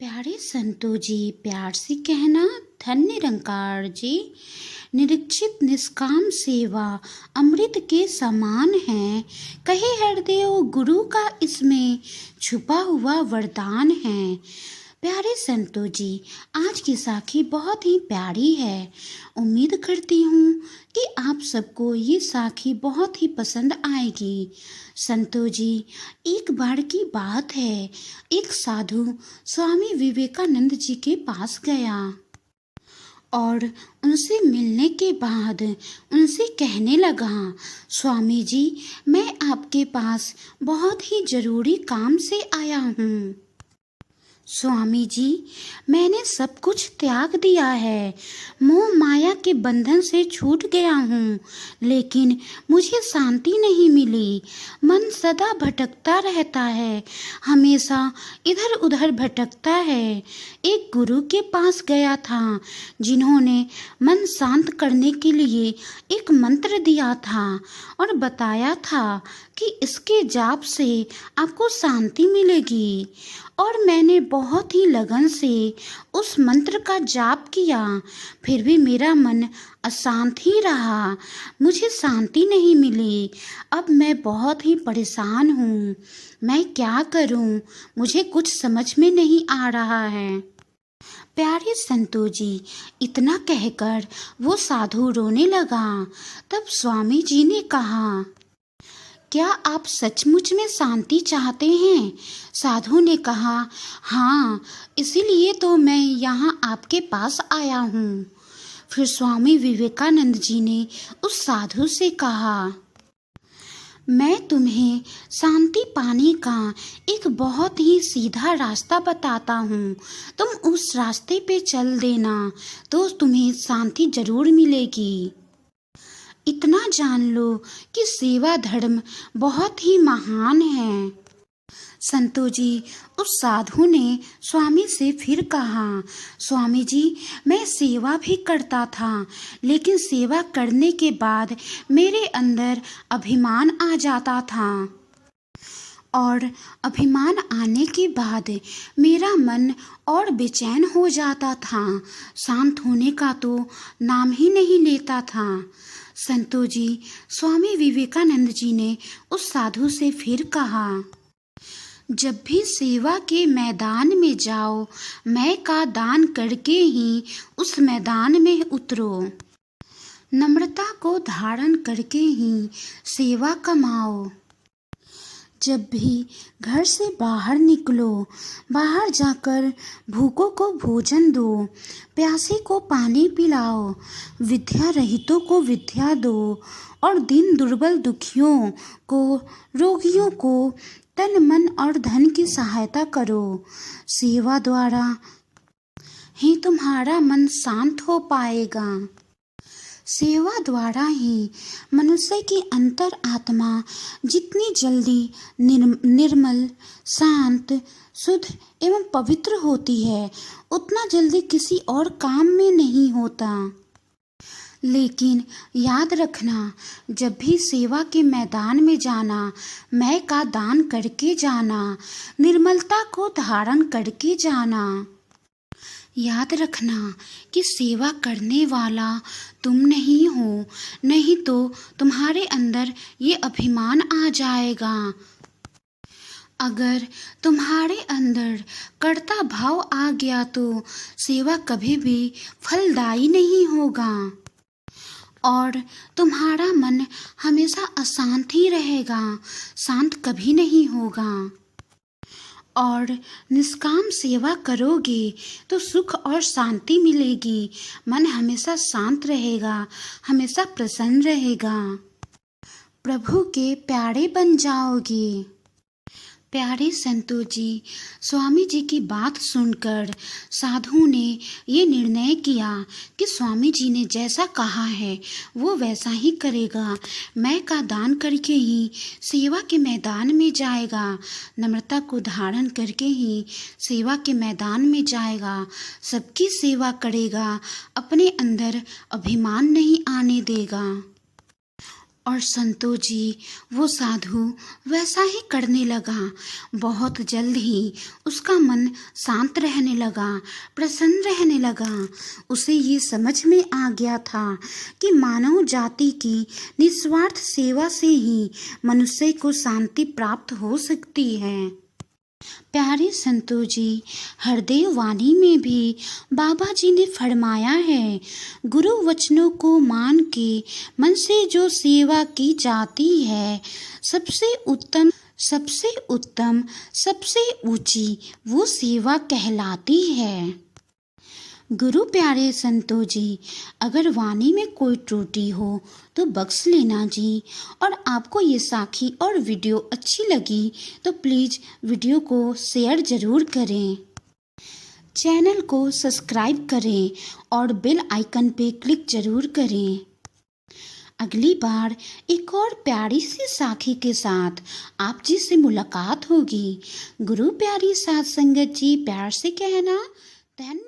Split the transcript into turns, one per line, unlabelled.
प्यारे संतो जी, प्यार से कहना। धन्य निरंकार जी, निरीक्षित निष्काम सेवा अमृत के समान है। कहे हृदय गुरु का इसमें छुपा हुआ वरदान है। प्यारे संतो जी, आज की साखी बहुत ही प्यारी है। उम्मीद करती हूँ कि आप सबको ये साखी बहुत ही पसंद आएगी। संतो जी, एक बार की बात है, एक साधु स्वामी विवेकानंद जी के पास गया और उनसे मिलने के बाद उनसे कहने लगा, स्वामी जी, मैं आपके पास बहुत ही जरूरी काम से आया हूँ। स्वामी जी, मैंने सब कुछ त्याग दिया है, मोह माया के बंधन से छूट गया हूँ, लेकिन मुझे शांति नहीं मिली। मन सदा भटकता रहता है, हमेशा इधर उधर भटकता है। एक गुरु के पास गया था, जिन्होंने मन शांत करने के लिए एक मंत्र दिया था और बताया था कि इसके जाप से आपको शांति मिलेगी। और मैंने बहुत ही लगन से उस मंत्र का जाप किया, फिर भी मेरा मन अशांत ही रहा, मुझे शांति नहीं मिली। अब मैं बहुत ही परेशान हूँ, मैं क्या करूँ, मुझे कुछ समझ में नहीं आ रहा है। प्यारे संतो जी, इतना कहकर वो साधु रोने लगा। तब स्वामी जी ने कहा, क्या आप सचमुच में शांति चाहते हैं? साधु ने कहा, हाँ, इसीलिए तो मैं यहाँ आपके पास आया हूँ। फिर स्वामी विवेकानंद जी ने उस साधु से कहा, मैं तुम्हें शांति पाने का एक बहुत ही सीधा रास्ता बताता हूँ, तुम उस रास्ते पे चल देना तो तुम्हें शांति जरूर मिलेगी। इतना जान लो कि सेवा धर्म बहुत ही महान है। संतो जी, उस साधु ने स्वामी से फिर कहा, स्वामी जी, मैं सेवा भी करता था, लेकिन सेवा करने के बाद मेरे अंदर अभिमान आ जाता था और अभिमान आने के बाद मेरा मन और बेचैन हो जाता था, शांत होने का तो नाम ही नहीं लेता था। संतो जी, स्वामी विवेकानंद जी ने उस साधु से फिर कहा, जब भी सेवा के मैदान में जाओ, मैं का दान करके ही उस मैदान में उतरो। नम्रता को धारण करके ही सेवा कमाओ। जब भी घर से बाहर निकलो, बाहर जाकर भूखों को भोजन दो, प्यासे को पानी पिलाओ, विद्या रहितों को विद्या दो और दीन दुर्बल दुखियों को, रोगियों को तन मन और धन की सहायता करो। सेवा द्वारा ही तुम्हारा मन शांत हो पाएगा। सेवा द्वारा ही मनुष्य की अंतर आत्मा जितनी जल्दी निर्मल, शांत, शुद्ध एवं पवित्र होती है, उतना जल्दी किसी और काम में नहीं होता। लेकिन याद रखना, जब भी सेवा के मैदान में जाना, मैं का दान करके जाना, निर्मलता को धारण करके जाना। याद रखना कि सेवा करने वाला तुम नहीं हो, नहीं तो तुम्हारे अंदर ये अभिमान आ जाएगा। अगर तुम्हारे अंदर कर्ता भाव आ गया तो सेवा कभी भी फलदायी नहीं होगा और तुम्हारा मन हमेशा अशांत ही रहेगा, शांत कभी नहीं होगा। और निष्काम सेवा करोगे तो सुख और शांति मिलेगी, मन हमेशा शांत रहेगा, हमेशा प्रसन्न रहेगा, प्रभु के प्यारे बन जाओगे। प्यारे संतो जी, स्वामी जी की बात सुनकर साधु ने ये निर्णय किया कि स्वामी जी ने जैसा कहा है वो वैसा ही करेगा। मैं का दान करके ही सेवा के मैदान में जाएगा, नम्रता को धारण करके ही सेवा के मैदान में जाएगा, सबकी सेवा करेगा, अपने अंदर अभिमान नहीं आने देगा और संतो जी वो साधु वैसा ही करने लगा। बहुत जल्द ही उसका मन शांत रहने लगा, प्रसन्न रहने लगा। उसे ये समझ में आ गया था कि मानव जाति की निस्वार्थ सेवा से ही मनुष्य को शांति प्राप्त हो सकती है। प्यारे संतो जी, हृदय वाणी में भी बाबा जी ने फरमाया है, गुरु वचनों को मान के मन से जो सेवा की जाती है, सबसे उत्तम सबसे ऊंची वो सेवा कहलाती है। गुरु प्यारे संतो जी, अगर वाणी में कोई त्रुटि हो तो बख्श लेना जी। और आपको ये साखी और वीडियो अच्छी लगी तो प्लीज़ वीडियो को शेयर ज़रूर करें, चैनल को सब्सक्राइब करें और बेल आइकन पे क्लिक ज़रूर करें। अगली बार एक और प्यारी सी साखी के साथ आप जी से मुलाकात होगी। गुरु प्यारी साथ संगत जी, प्यार से कहना धन्यवाद।